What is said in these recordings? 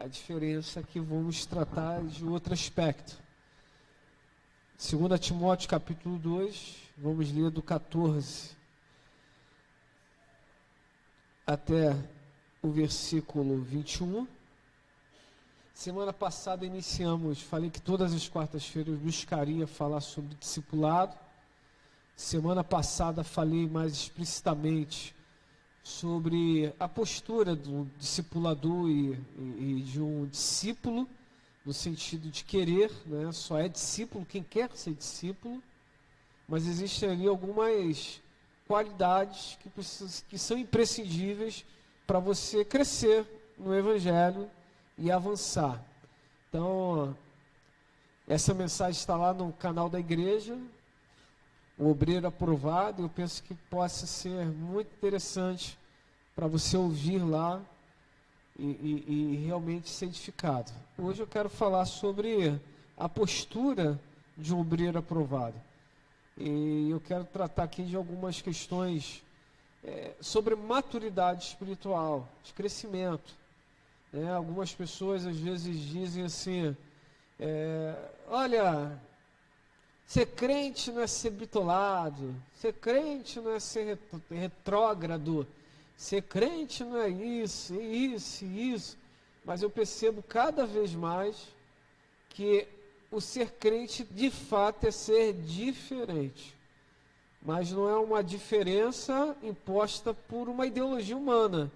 A diferença é que vamos tratar de outro aspecto. 2 Timóteo capítulo 2, vamos ler do 14 até o versículo 21. Semana passada falei que todas as quartas-feiras eu buscaria falar sobre discipulado. Semana passada falei mais explicitamente sobre a postura do discipulador e de um discípulo, no sentido de querer, né? Só é discípulo quem quer ser discípulo, mas existem ali algumas qualidades que são imprescindíveis para você crescer no Evangelho e avançar. Então, essa mensagem está lá no canal da igreja, o Obreiro Aprovado. Eu penso que possa ser muito interessante para você ouvir lá e realmente ser edificado. Hoje eu quero falar sobre a postura de um obreiro aprovado. E eu quero tratar aqui de algumas questões sobre maturidade espiritual, de crescimento. Algumas pessoas às vezes dizem assim, olha, ser crente não é ser bitolado, ser crente não é ser retrógrado, ser crente não é isso, isso. Mas eu percebo cada vez mais que o ser crente de fato é ser diferente. Mas não é uma diferença imposta por uma ideologia humana,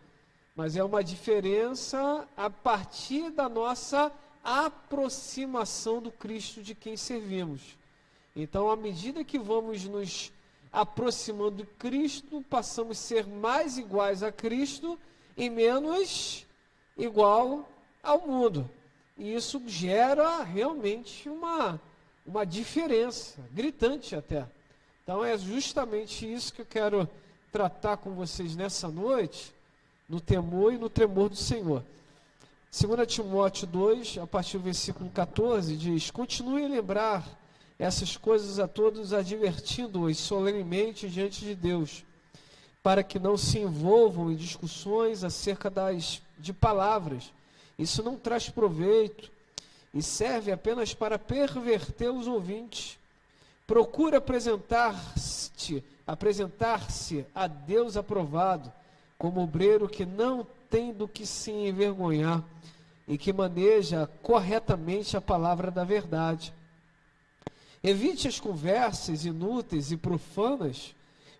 mas é uma diferença a partir da nossa aproximação do Cristo de quem servimos. Então, à medida que vamos nos aproximando de Cristo, passamos a ser mais iguais a Cristo e menos igual ao mundo. E isso gera realmente uma diferença, gritante até. Então, é justamente isso que eu quero tratar com vocês nessa noite, no temor e no tremor do Senhor. 2 Timóteo 2, a partir do versículo 14, diz: continue a lembrar essas coisas a todos, advertindo-os solenemente diante de Deus, para que não se envolvam em discussões acerca de palavras. Isso não traz proveito e serve apenas para perverter os ouvintes. Procura apresentar-se a Deus aprovado, como obreiro que não tem do que se envergonhar e que maneja corretamente a palavra da verdade. Evite as conversas inúteis e profanas,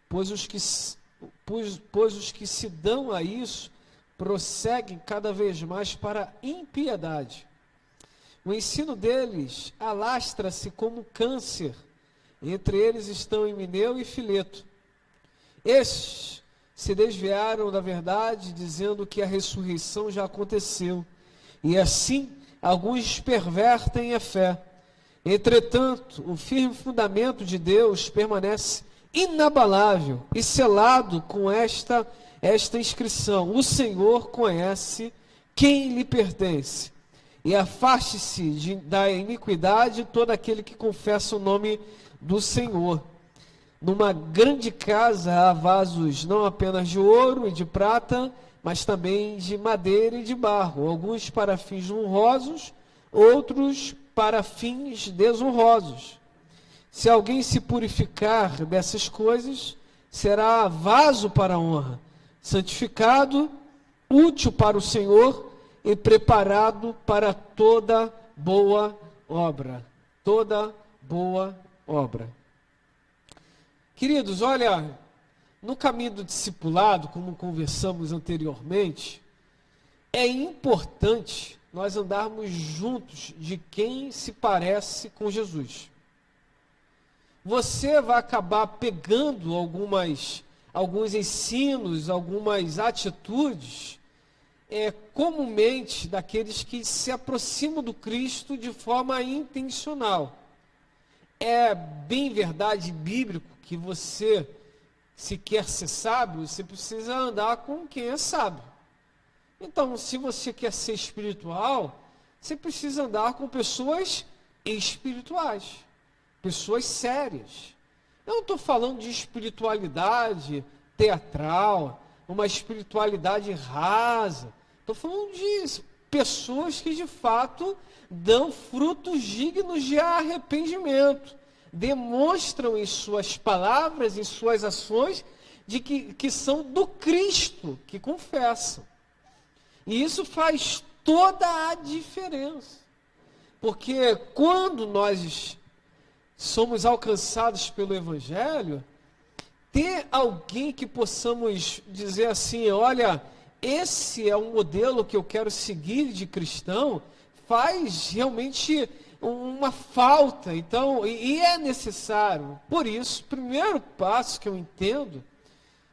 pois os que se dão a isso prosseguem cada vez mais para a impiedade. O ensino deles alastra-se como câncer. Entre eles estão Himeneu e Fileto. Estes se desviaram da verdade, dizendo que a ressurreição já aconteceu, e assim alguns pervertem a fé. Entretanto, o firme fundamento de Deus permanece inabalável e selado com esta inscrição: o Senhor conhece quem lhe pertence, e afaste-se da iniquidade todo aquele que confessa o nome do Senhor. Numa grande casa há vasos não apenas de ouro e de prata, mas também de madeira e de barro, alguns para fins honrosos, outros para fins desonrosos. Se alguém se purificar dessas coisas, será vaso para a honra, santificado, útil para o Senhor e preparado para toda boa obra. Toda boa obra. Queridos, olha, no caminho do discipulado, como conversamos anteriormente, é importante nós andarmos juntos de quem se parece com Jesus. Você vai acabar pegando alguns ensinos, algumas atitudes, comumente daqueles que se aproximam do Cristo de forma intencional. É bem verdade bíblico que você, se quer ser sábio, você precisa andar com quem é sábio. Então, se você quer ser espiritual, você precisa andar com pessoas espirituais, pessoas sérias. Eu não estou falando de espiritualidade teatral, uma espiritualidade rasa. Estou falando de pessoas que de fato dão frutos dignos de arrependimento, demonstram em suas palavras, em suas ações, de que são do Cristo, que confessam. E isso faz toda a diferença. Porque quando nós somos alcançados pelo Evangelho, ter alguém que possamos dizer assim, olha, esse é o modelo que eu quero seguir de cristão, faz realmente uma falta. Então, e é necessário. Por isso, o primeiro passo que eu entendo,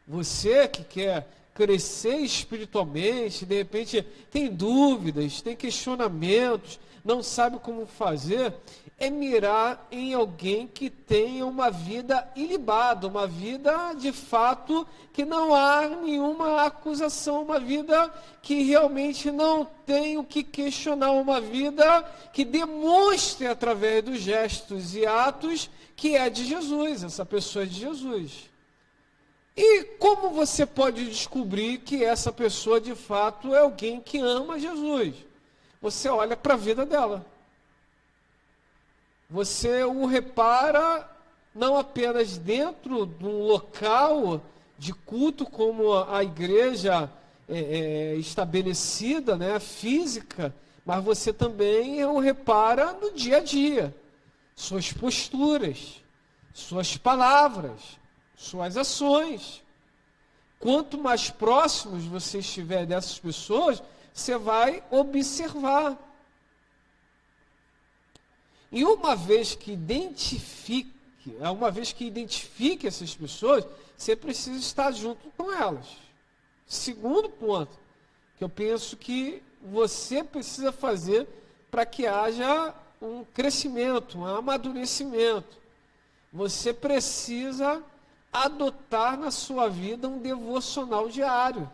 você que quer crescer espiritualmente, de repente tem dúvidas, tem questionamentos, não sabe como fazer, é mirar em alguém que tenha uma vida ilibada, uma vida de fato que não há nenhuma acusação, uma vida que realmente não tem o que questionar, uma vida que demonstre através dos gestos e atos que é de Jesus, essa pessoa é de Jesus. E como você pode descobrir que essa pessoa de fato é alguém que ama Jesus? Você olha para a vida dela. Você o repara não apenas dentro de um local de culto como a igreja estabelecida, né, física, mas você também o repara no dia a dia. Suas posturas, suas palavras, suas ações. Quanto mais próximos você estiver dessas pessoas, você vai observar. E uma vez que identifique essas pessoas, você precisa estar junto com elas. Segundo ponto, que eu penso que você precisa fazer para que haja um crescimento, um amadurecimento. Você precisa adotar na sua vida um devocional diário.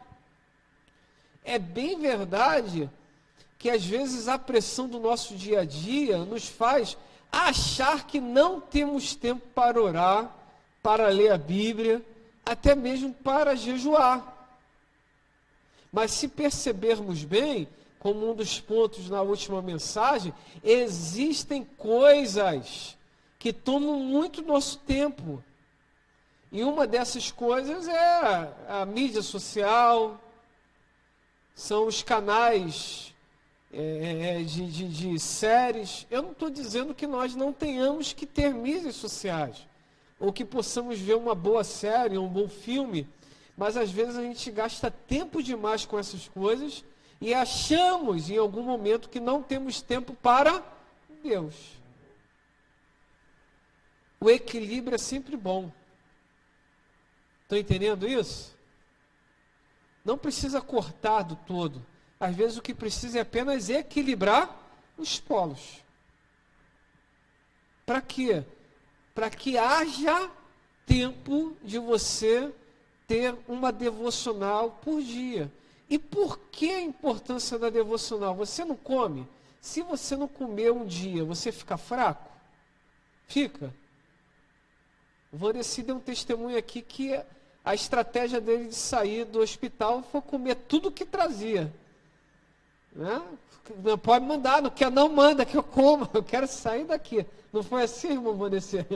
É bem verdade que às vezes a pressão do nosso dia a dia nos faz achar que não temos tempo para orar, para ler a Bíblia, até mesmo para jejuar. Mas se percebermos bem, como um dos pontos na última mensagem, existem coisas que tomam muito nosso tempo. E uma dessas coisas é a mídia social, são os canais de séries. Eu não estou dizendo que nós não tenhamos que ter mídias sociais, ou que possamos ver uma boa série, um bom filme, mas às vezes a gente gasta tempo demais com essas coisas e achamos em algum momento que não temos tempo para Deus. O equilíbrio é sempre bom. Estão entendendo isso? Não precisa cortar do todo. Às vezes o que precisa é apenas equilibrar os polos. Para quê? Para que haja tempo de você ter uma devocional por dia. E por que a importância da devocional? Você não come? Se você não comer um dia, você fica fraco? Fica. O Vanessa deu um testemunho aqui que a estratégia dele de sair do hospital foi comer tudo que trazia. Né? Não pode mandar, não quer, não manda, que eu como, eu quero sair daqui. Não foi assim, irmão Vanessa?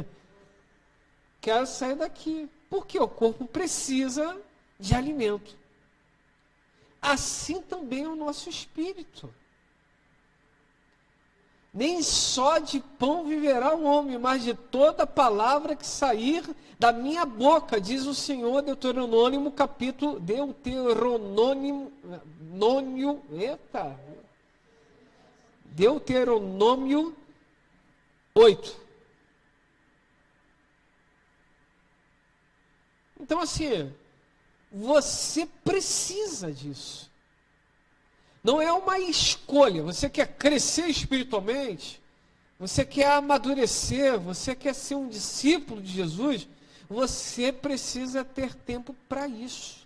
Quero sair daqui. Porque o corpo precisa de alimento. Assim também é o nosso espírito. Nem só de pão viverá o homem, mas de toda palavra que sair da minha boca, diz o Senhor, Deuteronômio 8. Então, assim, você precisa disso. Não é uma escolha. Você quer crescer espiritualmente, você quer amadurecer, você quer ser um discípulo de Jesus, você precisa ter tempo para isso.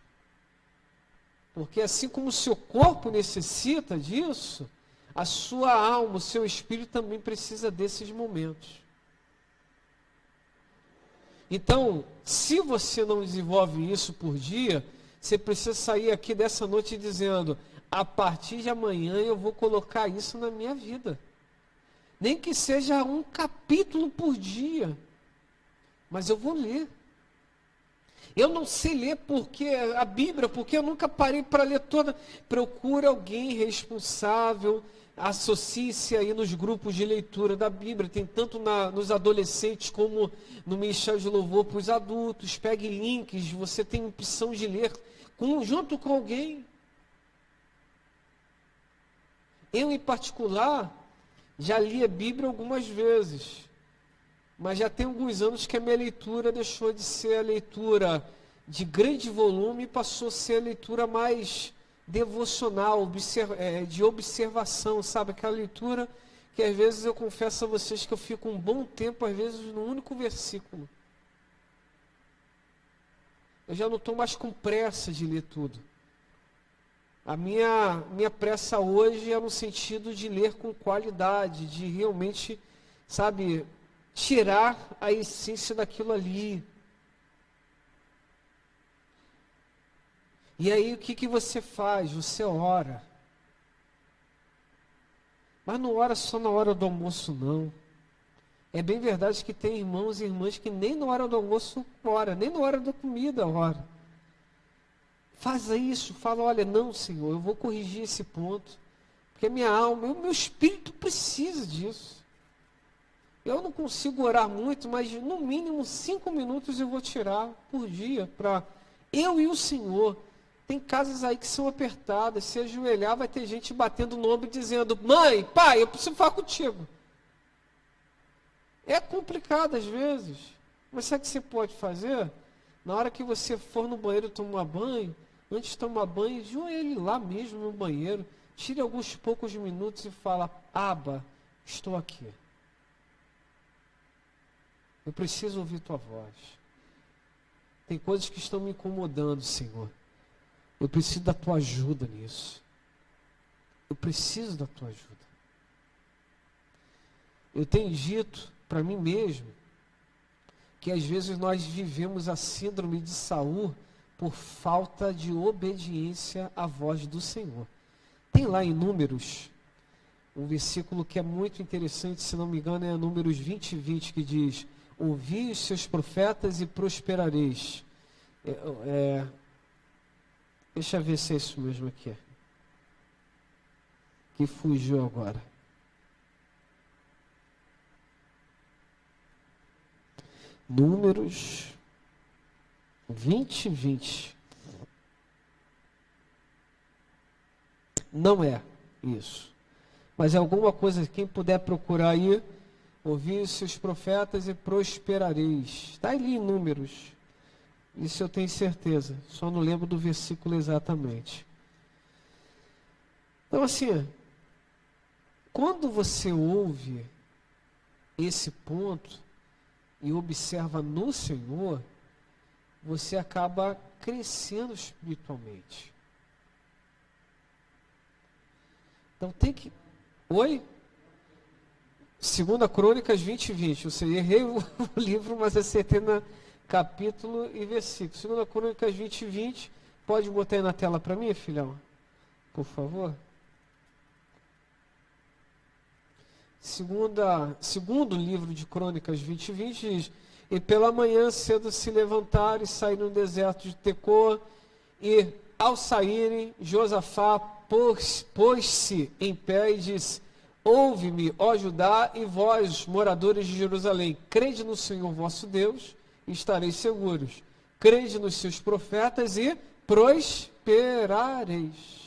Porque assim como o seu corpo necessita disso, a sua alma, o seu espírito também precisa desses momentos. Então, se você não desenvolve isso por dia, você precisa sair aqui dessa noite dizendo: a partir de amanhã eu vou colocar isso na minha vida. Nem que seja um capítulo por dia, mas eu vou ler. Eu não sei ler porque a Bíblia, porque eu nunca parei para ler toda. Procura alguém responsável, associe-se aí nos grupos de leitura da Bíblia. Tem tanto nos adolescentes como no Ministério de Louvor para os adultos. Pegue links, você tem opção de ler junto com alguém. Eu, em particular, já li a Bíblia algumas vezes. Mas já tem alguns anos que a minha leitura deixou de ser a leitura de grande volume e passou a ser a leitura mais devocional, de observação, sabe? Aquela leitura que às vezes eu confesso a vocês que eu fico um bom tempo, às vezes, num único versículo. Eu já não estou mais com pressa de ler tudo. A minha pressa hoje é no sentido de ler com qualidade, de realmente, sabe, tirar a essência daquilo ali. E aí o que você faz? Você ora. Mas não ora só na hora do almoço, não. É bem verdade que tem irmãos e irmãs que nem na hora do almoço ora, nem na hora da comida ora. Faça isso, fala, olha, não, Senhor, eu vou corrigir esse ponto, porque minha alma, o meu espírito precisa disso. Eu não consigo orar muito, mas no mínimo 5 minutos eu vou tirar por dia para eu e o Senhor. Tem casas aí que são apertadas, se ajoelhar vai ter gente batendo no ombro dizendo, mãe, pai, eu preciso falar contigo. É complicado às vezes, mas sabe o que você pode fazer? Na hora que você for no banheiro tomar banho, antes de tomar banho, ajoelhe lá mesmo no banheiro, tire alguns poucos minutos e fala, Abba, estou aqui. Eu preciso ouvir tua voz. Tem coisas que estão me incomodando, Senhor. Eu preciso da tua ajuda nisso. Eu preciso da tua ajuda. Eu tenho dito para mim mesmo que às vezes nós vivemos a síndrome de Saul por falta de obediência à voz do Senhor. Tem lá em Números um versículo que é muito interessante, se não me engano, é Números 20, que diz: ouvi os seus profetas e prosperareis. Deixa eu ver se é isso mesmo aqui. Que fugiu agora. Números 20. Não é isso. Mas é alguma coisa, quem puder procurar aí, ouvi os seus profetas e prosperareis. Está ali em Números. Isso eu tenho certeza. Só não lembro do versículo exatamente. Então assim, quando você ouve esse ponto e observa no Senhor, você acaba crescendo espiritualmente. Então tem que... Oi? 2 Crônicas 20. Eu errei o livro, mas acertei na capítulo e versículo. 2 Crônicas 20. Pode botar aí na tela para mim, filhão? Por favor. Segundo livro de Crônicas 20 diz: e pela manhã cedo se levantaram e saíram no deserto de Tecoa, e ao saírem, Josafá pôs-se em pé e disse: ouve-me, ó Judá, e vós, moradores de Jerusalém, crede no Senhor vosso Deus, e estareis seguros. Crede nos seus profetas e prosperareis.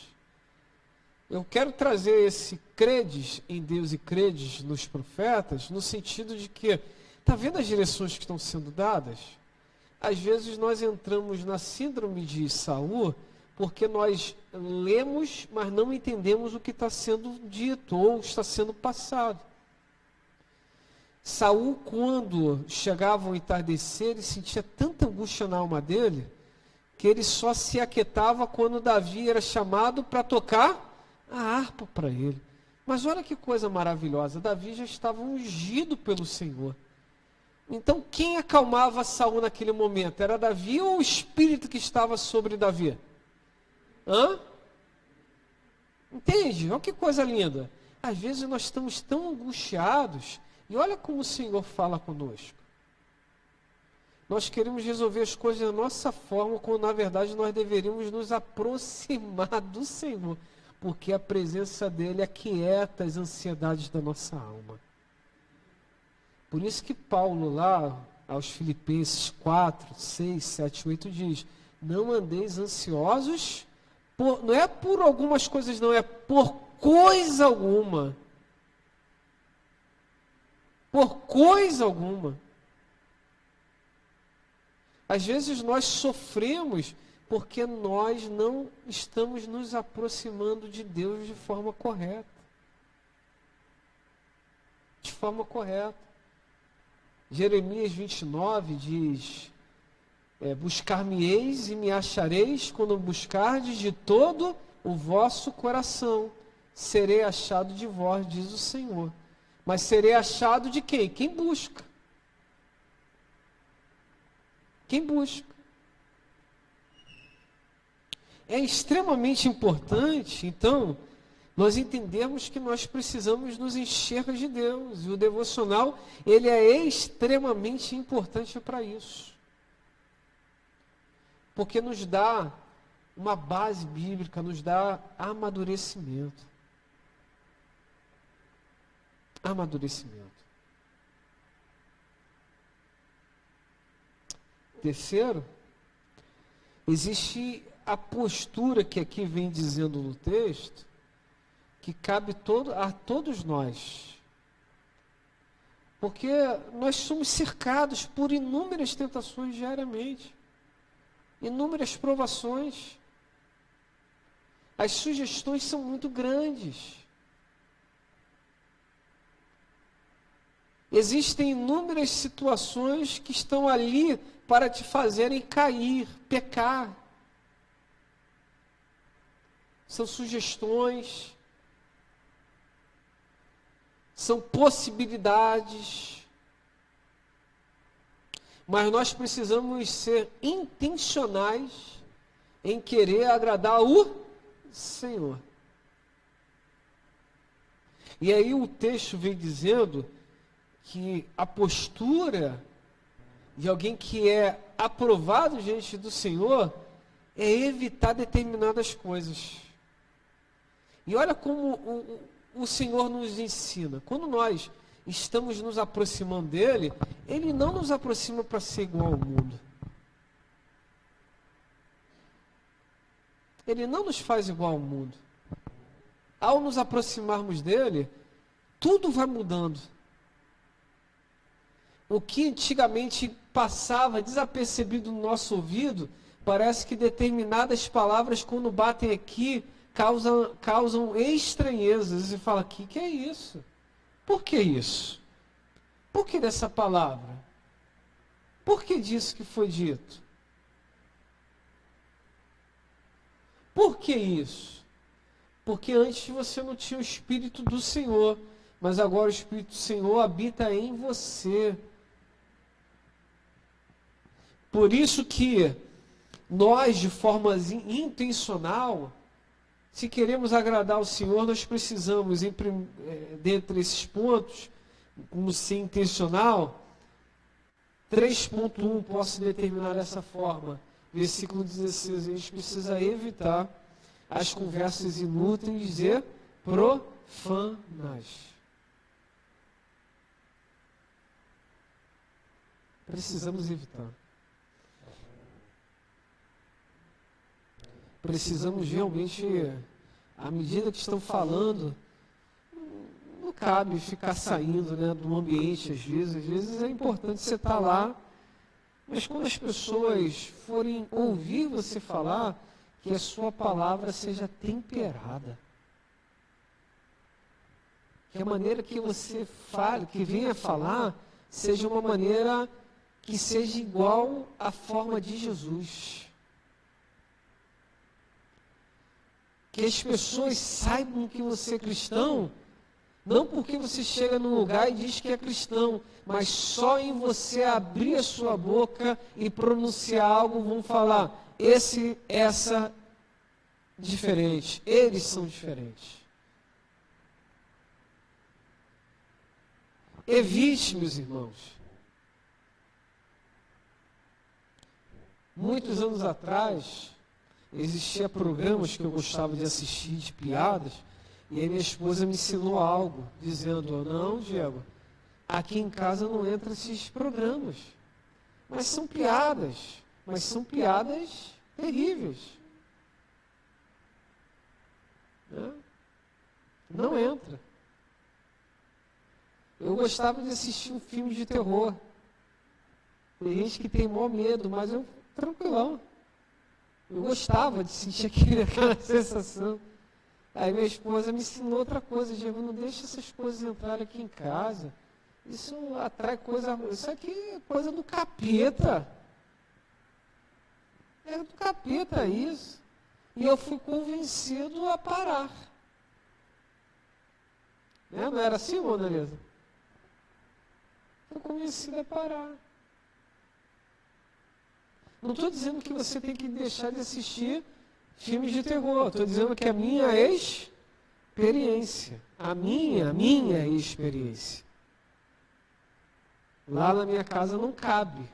Eu quero trazer esse credes em Deus e credes nos profetas, no sentido de que, está vendo as direções que estão sendo dadas? Às vezes nós entramos na síndrome de Saul, porque nós lemos, mas não entendemos o que está sendo dito, ou está sendo passado. Saul, quando chegava ao entardecer, ele sentia tanta angústia na alma dele, que ele só se aquietava quando Davi era chamado para tocar a harpa para ele. Mas olha que coisa maravilhosa, Davi já estava ungido pelo Senhor. Então quem acalmava Saul naquele momento? Era Davi ou o Espírito que estava sobre Davi? Entende? Olha que coisa linda. Às vezes nós estamos tão angustiados, e olha como o Senhor fala conosco. Nós queremos resolver as coisas da nossa forma, quando na verdade nós deveríamos nos aproximar do Senhor, porque a presença dele aquieta as ansiedades da nossa alma. Por isso que Paulo lá, aos Filipenses 4, 6, 7, 8 diz, não andeis ansiosos, não é por algumas coisas não, é por coisa alguma. Por coisa alguma. Às vezes nós sofremos porque nós não estamos nos aproximando de Deus de forma correta. De forma correta. Jeremias 29 diz, buscar-me-eis e me achareis quando buscardes de todo o vosso coração. Serei achado de vós, diz o Senhor. Mas serei achado de quem? Quem busca. Quem busca. É extremamente importante, então, nós entendermos que nós precisamos nos encher de Deus. E o devocional, ele é extremamente importante para isso. Porque nos dá uma base bíblica, nos dá amadurecimento. Amadurecimento. Terceiro, existe a postura que aqui vem dizendo no texto, que cabe a todos nós. Porque nós somos cercados por inúmeras tentações diariamente, inúmeras provações. As sugestões são muito grandes. Existem inúmeras situações que estão ali para te fazerem cair, pecar. São sugestões, são possibilidades, mas nós precisamos ser intencionais em querer agradar o Senhor. E aí o texto vem dizendo que a postura de alguém que é aprovado diante do Senhor é evitar determinadas coisas. E olha como o Senhor nos ensina. Quando nós estamos nos aproximando dele, ele não nos aproxima para ser igual ao mundo. Ele não nos faz igual ao mundo. Ao nos aproximarmos dele, tudo vai mudando. O que antigamente passava desapercebido no nosso ouvido, parece que determinadas palavras, quando batem aqui, causam estranhezas. E fala, que é isso? Por que isso? Por que dessa palavra? Por que disso que foi dito? Por que isso? Porque antes você não tinha o Espírito do Senhor, mas agora o Espírito do Senhor habita em você. Por isso que nós, de forma intencional, se queremos agradar ao Senhor, nós precisamos, dentre esses pontos, como ser intencional, 3.1 posso determinar dessa forma. Versículo 16, a gente precisa evitar as conversas inúteis e profanas. Precisamos evitar. Precisamos realmente, à medida que estão falando, não cabe ficar saindo, né, do ambiente às vezes é importante você estar lá, mas quando as pessoas forem ouvir você falar, que a sua palavra seja temperada. Que a maneira que você fale, que venha falar, seja uma maneira que seja igual à forma de Jesus. Que as pessoas saibam que você é cristão, não porque você chega num lugar e diz que é cristão, mas só em você abrir a sua boca e pronunciar algo, vão falar, essa diferentes. Eles são diferentes. Evite, meus irmãos. Muitos anos atrás, existia programas que eu gostava de assistir, de piadas, e aí minha esposa me ensinou algo, dizendo, não, Diego, aqui em casa não entra esses programas. Mas são piadas terríveis. Não entra. Eu gostava de assistir um filme de terror. Tem gente que tem maior medo, mas eu, tranquilão. Eu gostava de sentir aquela sensação. Aí minha esposa me ensinou outra coisa, Diego, não deixa essas coisas entrarem aqui em casa. Isso atrai coisa, isso aqui é coisa do capeta. É do capeta isso. E eu fui convencido a parar. Não era assim, Mona Lisa? Fui convencido a parar. Não estou dizendo que você tem que deixar de assistir filmes de terror. Estou dizendo que a minha experiência. A minha experiência. Lá na minha casa não cabe.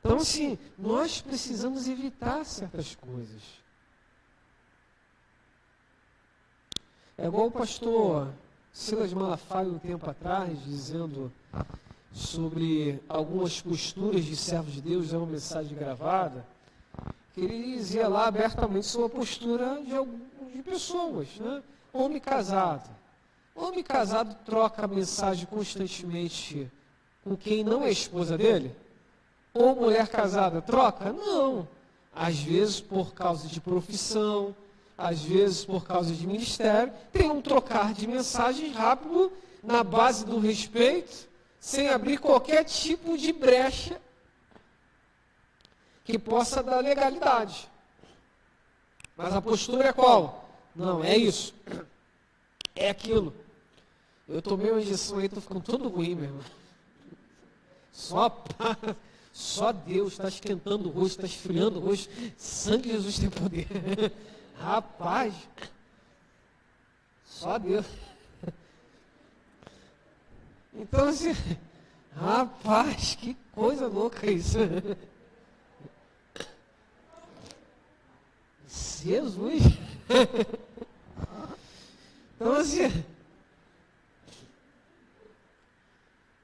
Então, assim, nós precisamos evitar certas coisas. É igual o pastor Silas Malafaia, um tempo atrás, dizendo sobre algumas posturas de servos de Deus, é uma mensagem gravada, que ele dizia lá abertamente sobre a postura de pessoas, né? Homem casado. Homem casado troca mensagem constantemente com quem não é esposa dele? Ou mulher casada troca? Não. Às vezes por causa de profissão, às vezes por causa de ministério, tem um trocar de mensagens rápido, na base do respeito, sem abrir qualquer tipo de brecha que possa dar legalidade. Mas a postura é qual? Não, é isso. É aquilo. Eu tomei uma injeção aí, estou ficando todo ruim, meu irmão. Só Deus está esquentando o rosto, está esfriando o rosto. Sangue de Jesus tem poder. Rapaz, só Deus. Então, assim, rapaz, que coisa louca isso. Jesus. Então, assim,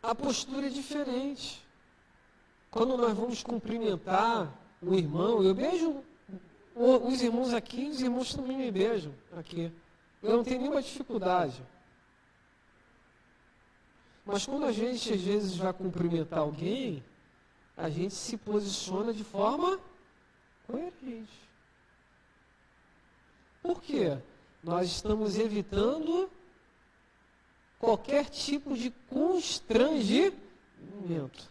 a postura é diferente. Quando nós vamos cumprimentar o irmão, eu beijo os irmãos aqui, os irmãos também me beijam aqui. Eu não tenho nenhuma dificuldade. Mas quando a gente, às vezes, vai cumprimentar alguém, a gente se posiciona de forma coerente. Por quê? Nós estamos evitando qualquer tipo de constrangimento.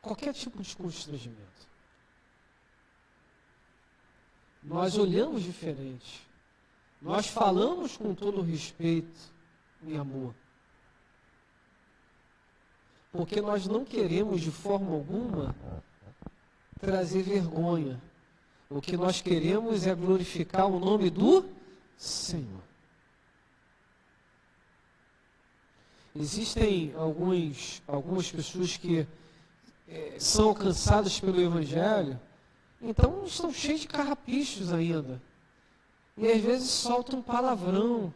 Qualquer tipo de constrangimento. Nós olhamos diferente. Nós falamos com todo respeito e amor. Porque nós não queremos de forma alguma trazer vergonha. O que nós queremos é glorificar o nome do Senhor. Existem algumas pessoas que são alcançadas pelo Evangelho, então estão cheios de carrapichos ainda. E às vezes soltam palavrão.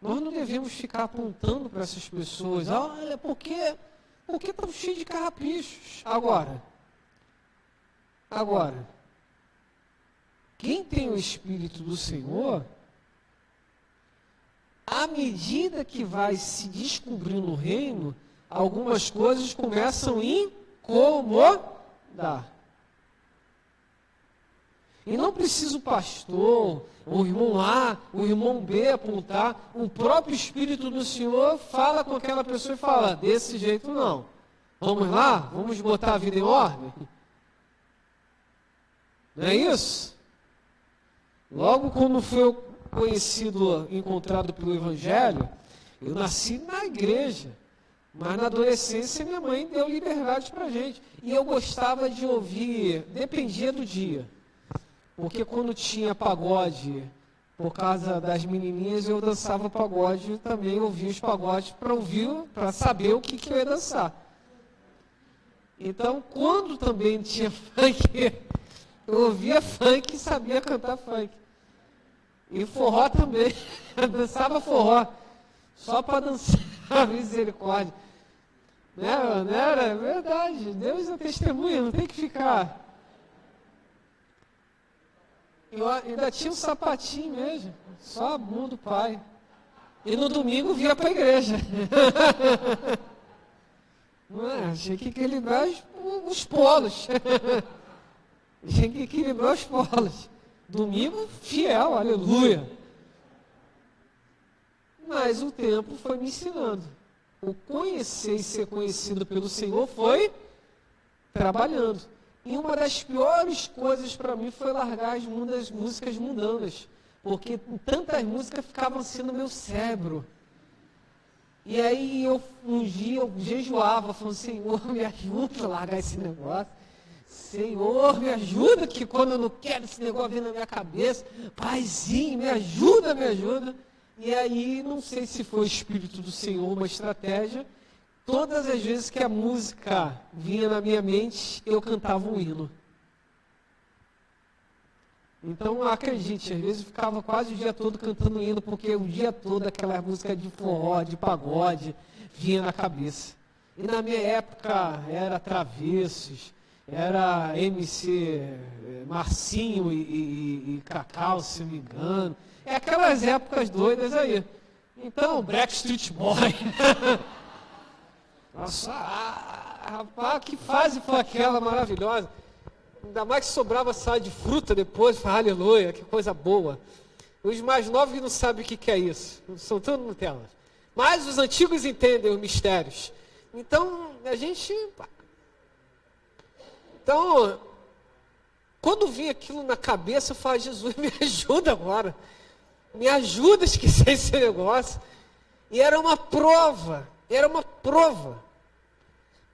Nós não devemos ficar apontando para essas pessoas, olha, por que estão cheios de carrapichos? Agora, quem tem o Espírito do Senhor, à medida que vai se descobrindo o reino, algumas coisas começam a incomodar. E não precisa o pastor, o irmão A, o irmão B apontar. O próprio Espírito do Senhor fala com aquela pessoa e fala, desse jeito não. Vamos lá? Vamos botar a vida em ordem? Não é isso? Logo quando fui conhecido, encontrado pelo Evangelho, eu nasci na igreja. Mas na adolescência minha mãe deu liberdade pra gente. E eu gostava de ouvir, dependia do dia. Porque quando tinha pagode, por causa das menininhas, eu dançava pagode, também ouvia os pagodes para ouvir, para saber o que eu ia dançar. Então, quando também tinha funk, eu ouvia funk e sabia cantar funk. E forró também, eu dançava forró, só para dançar, misericórdia. Não era? É verdade, Deus é testemunha, não tem que ficar. Eu ainda tinha um sapatinho mesmo, só a mão do pai. E no domingo via para a igreja. Tinha que equilibrar os polos. Tinha que equilibrar os polos. Domingo, fiel, aleluia. Mas o tempo foi me ensinando. O conhecer e ser conhecido pelo Senhor foi trabalhando. E uma das piores coisas para mim foi largar as músicas mundanas. Porque tantas músicas ficavam assim no meu cérebro. E aí um dia eu jejuava, falando, Senhor, me ajuda a largar esse negócio. Senhor, me ajuda, que quando eu não quero esse negócio vir na minha cabeça, Paizinho, me ajuda, me ajuda. E aí, não sei se foi o Espírito do Senhor, uma estratégia, todas as vezes que a música vinha na minha mente, eu cantava um hino. Então, acredite, às vezes eu ficava quase o dia todo cantando hino, porque o dia todo aquela música de forró, de pagode, vinha na cabeça. E na minha época era Travessos, era MC Marcinho e Cacau, se não me engano. É aquelas épocas doidas aí. Então, Backstreet Boy. Nossa, rapaz, que fase foi aquela maravilhosa. Ainda mais que sobrava saia de fruta depois, aleluia, que coisa boa. Os mais novos não sabem o que é isso, são tudo Nutella. Mas os antigos entendem os mistérios. Então, a gente... Então, quando vinha aquilo na cabeça, eu falava, Jesus, me ajuda agora. Me ajuda a esquecer esse negócio. E era uma prova.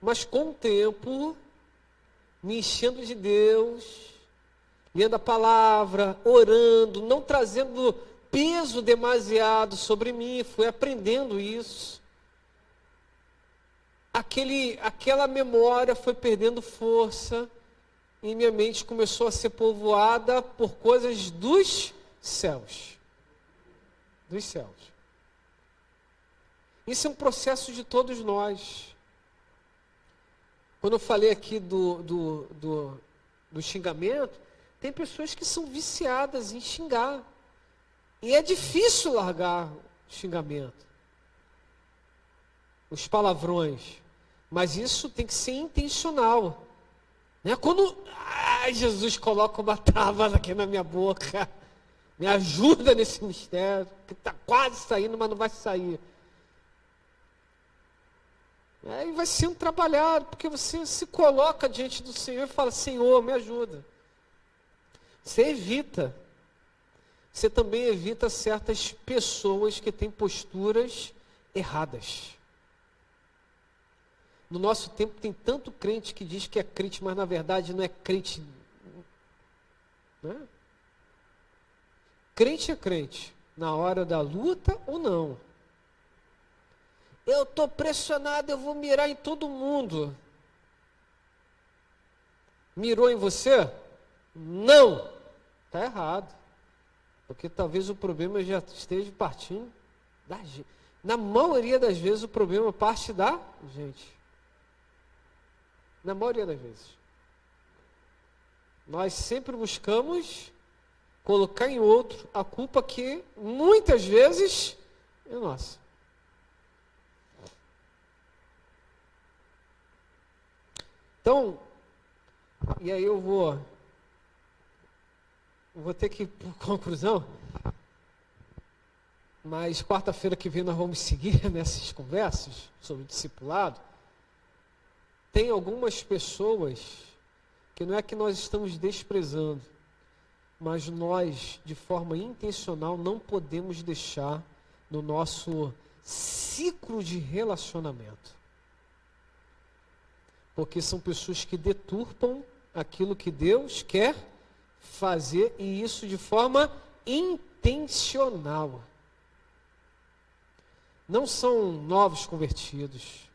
Mas com o tempo, me enchendo de Deus, lendo a palavra, orando, não trazendo peso demasiado sobre mim, fui aprendendo isso. Aquela memória foi perdendo força e minha mente começou a ser povoada por coisas dos céus. Dos céus. Isso é um processo de todos nós. Quando eu falei aqui do xingamento, tem pessoas que são viciadas em xingar. E é difícil largar o xingamento. Os palavrões. Mas isso tem que ser intencional. Né? Quando Jesus coloca uma trava aqui na minha boca, me ajuda nesse mistério, que está quase saindo, mas não vai sair. Aí vai sendo trabalhado, porque você se coloca diante do Senhor e fala, Senhor, me ajuda. Você evita. Você também evita certas pessoas que têm posturas erradas. No nosso tempo tem tanto crente que diz que é crente, mas na verdade não é crente. Né? Crente é crente, na hora da luta ou não. Eu estou pressionado, eu vou mirar em todo mundo. Mirou em você? Não! Está errado. Porque talvez o problema já esteja partindo da gente. Na maioria das vezes o problema parte da gente. Na maioria das vezes. Nós sempre buscamos colocar em outro a culpa que muitas vezes é nossa. Então, e aí eu vou ter que ir por conclusão, mas quarta-feira que vem nós vamos seguir nessas conversas sobre discipulado. Tem algumas pessoas que não é que nós estamos desprezando, mas nós, de forma intencional, não podemos deixar no nosso ciclo de relacionamento. Porque são pessoas que deturpam aquilo que Deus quer fazer, e isso de forma intencional. Não são novos convertidos,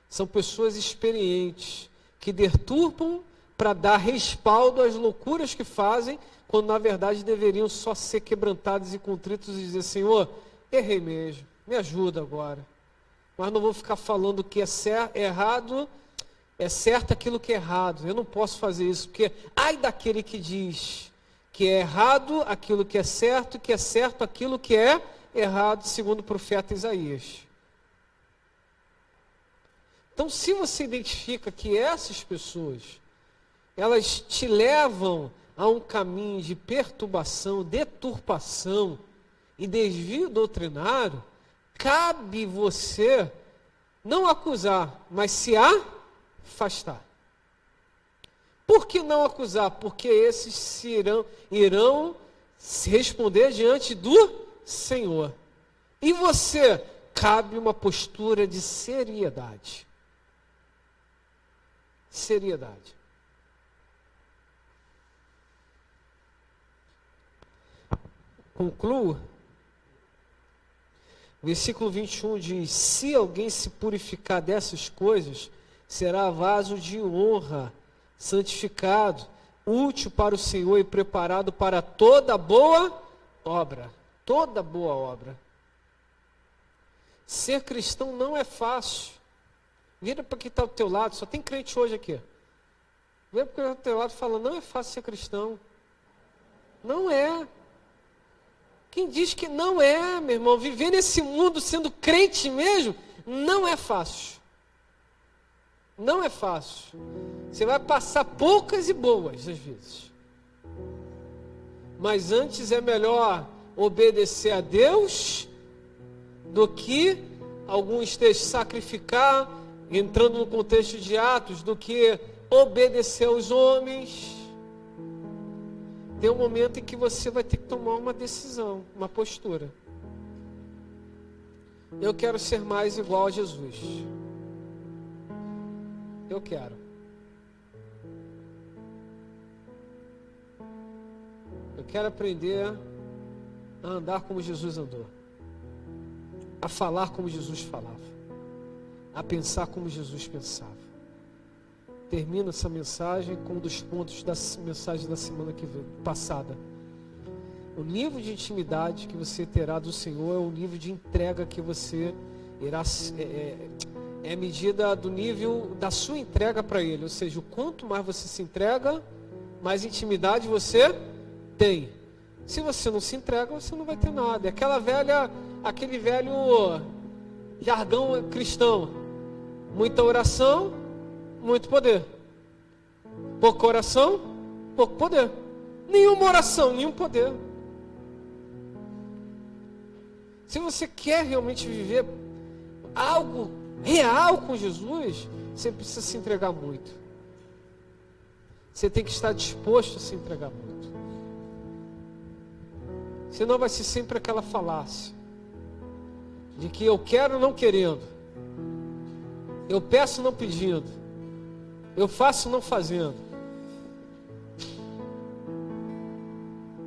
são pessoas experientes que deturpam para dar respaldo às loucuras que fazem, quando na verdade deveriam só ser quebrantados e contritos e dizer: Senhor, errei mesmo, me ajuda agora. Mas não vou ficar falando que é errado, é certo aquilo que é errado. Eu não posso fazer isso, porque ai daquele que diz que é errado aquilo que é certo aquilo que é errado, segundo o profeta Isaías. Então, se você identifica que essas pessoas, elas te levam a um caminho de perturbação, deturpação e desvio doutrinário, cabe você não acusar, mas se afastar. Por que não acusar? Porque esses irão se responder diante do Senhor. E você, cabe uma postura de seriedade. Seriedade. Concluo. Versículo 21 diz: se alguém se purificar dessas coisas, será vaso de honra, santificado, útil para o Senhor e preparado para toda boa obra. Toda boa obra. Ser cristão não é fácil. Vira para quem está ao teu lado, só tem crente hoje aqui. Vira para quem está ao teu lado e fala: não é fácil ser cristão. Não é. Quem diz que não é, meu irmão, viver nesse mundo sendo crente mesmo, não é fácil. Não é fácil. Você vai passar poucas e boas às vezes. Mas antes é melhor obedecer a Deus do que alguns textos sacrificar, entrando no contexto de Atos, do que obedecer aos homens. Tem um momento em que você vai ter que tomar uma decisão, uma postura. Eu quero ser mais igual a Jesus. Eu quero. Eu quero aprender a andar como Jesus andou, a falar como Jesus falava, a pensar como Jesus pensava. Termino essa mensagem com um dos pontos da mensagem da semana passada. O nível de intimidade que você terá do Senhor é o nível de entrega que você irá, é medida do nível da sua entrega para Ele. Ou seja, o quanto mais você se entrega, mais intimidade você tem. Se você não se entrega, você não vai ter nada. É aquele velho jargão cristão: muita oração, muito poder. Pouca oração, pouco poder. Nenhuma oração, nenhum poder. Se você quer realmente viver algo real com Jesus, você precisa se entregar muito. Você tem que estar disposto a se entregar muito. Senão vai ser sempre aquela falácia de que eu quero não querendo, eu peço não pedindo, eu faço não fazendo.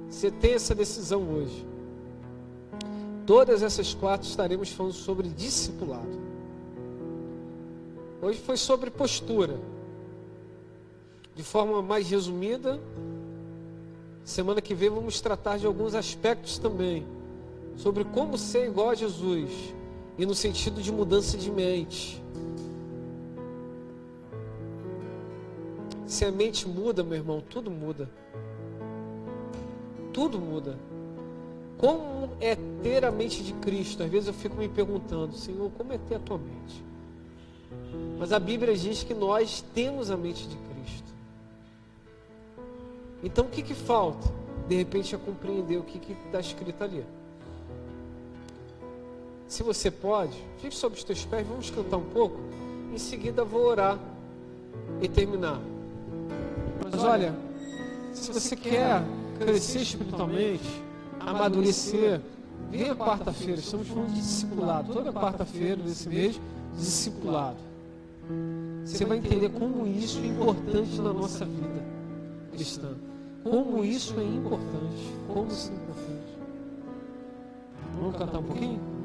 Você tem essa decisão hoje. Todas essas 4 estaremos falando sobre discipulado. Hoje foi sobre postura. De forma mais resumida, semana que vem vamos tratar de alguns aspectos também, sobre como ser igual a Jesus, e no sentido de mudança de mente. Se a mente muda, meu irmão, tudo muda. Tudo muda. Como é ter a mente de Cristo? Às vezes eu fico me perguntando: Senhor, como é ter a tua mente? Mas a Bíblia diz que nós temos a mente de Cristo. Então o que falta? De repente é compreender o que está escrito ali. Se você pode, fique sobre os teus pés, vamos cantar um pouco. Em seguida vou orar e terminar. Mas olha, se você quer crescer espiritualmente, amadurecer, venha quarta-feira. Estamos falando de discipulado. Toda quarta-feira desse mês, discipulado. você vai entender como isso é importante na nossa vida cristã. Como isso é importante. Como isso é importante. Vamos cantar um pouquinho?